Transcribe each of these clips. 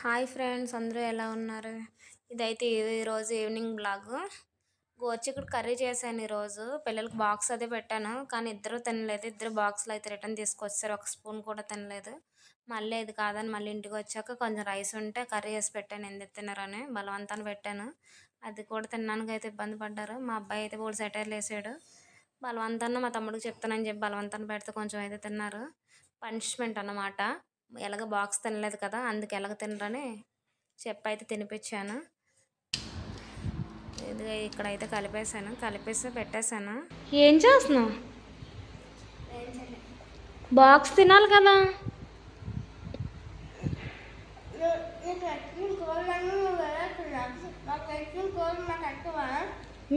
Hi friends, అందరూ ఎలా ఉన్నారు? ఇదైతే ఈరోజు ఈవినింగ్ బ్లాగ్. గోరుచిక్కుడు కర్రీ చేశాను ఈరోజు. పిల్లలకి బాక్స్ అదే పెట్టాను, కానీ ఇద్దరు తినలేదు. ఇద్దరు బాక్స్లో అయితే రిటర్న్ తీసుకొచ్చారు, ఒక స్పూన్ కూడా తినలేదు. మళ్ళీ ఇది కాదని మళ్ళీ ఇంటికి వచ్చాక కొంచెం రైస్ ఉంటే కర్రీ వేసి పెట్టాను, ఎందుకు తిన్నారని బలవంతాన్ని పెట్టాను. అది కూడా తినడానికి అయితే ఇబ్బంది పడ్డారు. మా అబ్బాయి అయితే 3 సెటైర్లు వేసాడు. బలవంతాన్ని మా తమ్ముడికి చెప్తానని చెప్పి బలవంతాన్ని పెడితే కొంచెం అయితే తిన్నారు. పనిష్మెంట్ అన్నమాట. ఎలాగ బాక్స్ తినలేదు కదా, అందుకు ఎలాగ తినరని చెప్పైతే తినిపించాను. ఇది ఇక్కడైతే కలిపేసి పెట్టేశాను. ఏం చేస్తున్నావు? బాక్స్ తినాలి కదా.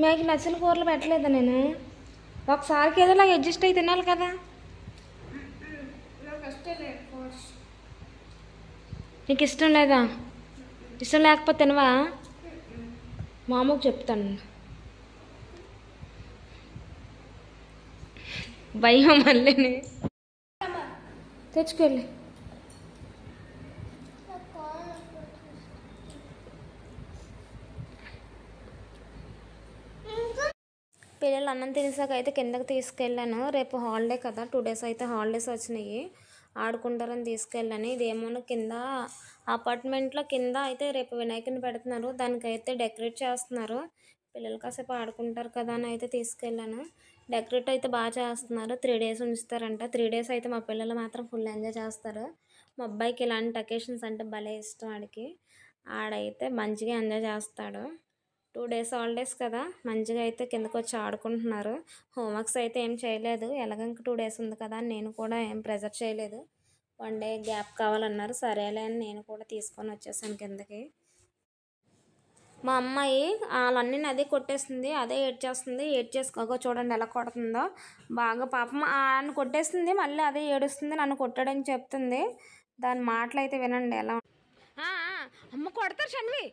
మీకు నచ్చిన కూరలు పెట్టలేదా నేను? ఒకసారికి ఏదోలా అడ్జస్ట్ అయి తినాలి కదా. నీకు ఇష్టం లేదా? ఇష్టం లేకపోతే తినవా? మా అమ్మకు చెప్తాను. భయం మళ్ళీ తెచ్చుకెళ్ళి. పిల్లలు అన్నం తినేసాక అయితే కిందకి తీసుకెళ్ళాను. రేపు హాలిడే కదా, 2 డేస్ అయితే హాలిడేస్ వచ్చినాయి, ఆడుకుంటారని తీసుకెళ్ళాను. ఇదేమో కింద అపార్ట్మెంట్లో కింద అయితే రేపు వినాయకుని పెడుతున్నారు, దానికైతే డెకరేట్ చేస్తున్నారు. పిల్లలు కాసేపు ఆడుకుంటారు కదా అని అయితే తీసుకెళ్ళాను. డెకరేట్ అయితే బాగా చేస్తున్నారు. 3 డేస్ ఉంచుతారంట. 3 డేస్ అయితే మా పిల్లలు మాత్రం ఫుల్ ఎంజాయ్ చేస్తారు. మా అబ్బాయికి ఇలాంటి అకేషన్స్ అంటే భలే ఇష్టం. ఆడైతే మంచిగా ఎంజాయ్ చేస్తాడు. 2 డేస్ హాలిడేస్ కదా, మంచిగా అయితే కిందకు వచ్చి ఆడుకుంటున్నారు. హోంవర్క్స్ అయితే ఏం చేయలేదు, ఎలాగ ఇంక 2 డేస్ ఉంది కదా అని నేను కూడా ఏం ప్రెజర్ చేయలేదు. 1 డే గ్యాప్ కావాలన్నారు, సరేలే అని నేను కూడా తీసుకొని వచ్చేసాను కిందకి. మా అమ్మాయి వాళ్ళన్నీ అదే కొట్టేస్తుంది, అదే ఏడ్చేస్తుంది. ఏడ్చేసుకో చూడండి ఎలా కొడుతుందో బాగా. పాపం ఆయన కొట్టేస్తుంది, మళ్ళీ అదే ఏడుస్తుంది, నన్ను కొట్టాడని చెప్తుంది. దాని మాటలు అయితే వినండి ఎలా. అమ్మ కొడతారు చన్వి,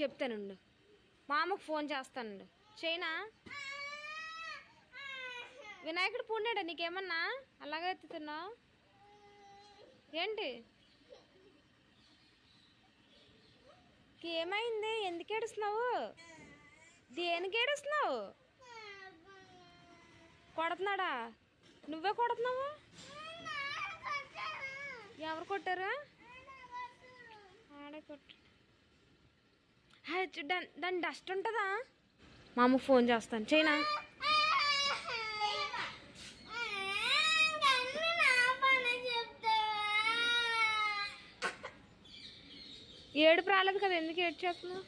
చెప్తానండి. మా అమ్మకు ఫోన్ చేస్తానండి. చైనా వినాయకుడు పూన్నాడా నీకేమన్నా? అలాగే ఎత్తుతున్నావు ఏంటి? ఏమైంది? ఎందుకు ఏడుస్తున్నావు? దేనికి ఏడుస్తున్నావు? కొడుతున్నాడా? నువ్వే కొడుతున్నావు? ఎవరు కొట్టారు? ఆడే కొట్టు. దాని డస్ట్ ఉంటుందా? మా అమ్మకు ఫోన్ చేస్తాను. చైనా ఏడుపు రాలేదు కదా, ఎందుకు ఏడు చేస్తున్నావు?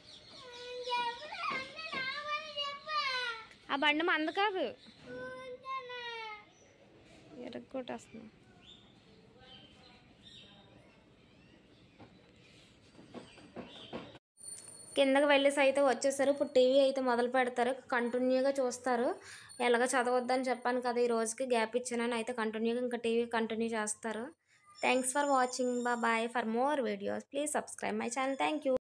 ఆ బండి మంద కాదు, ఎరగొట్టేస్తున్నా. కిందకి వెళ్ళేసి అయితే వచ్చేసారు. ఇప్పుడు టీవీ అయితే మొదలు పెడతారు, కంటిన్యూగా చూస్తారు. ఎలాగ చదవద్దని చెప్పాను కదా, ఈ రోజుకి గ్యాప్ ఇచ్చానని అయితే కంటిన్యూగా ఇంకా టీవీ కంటిన్యూ చేస్తారు. Thanks for watching. Bye. For more videos please subscribe my channel. Thank you.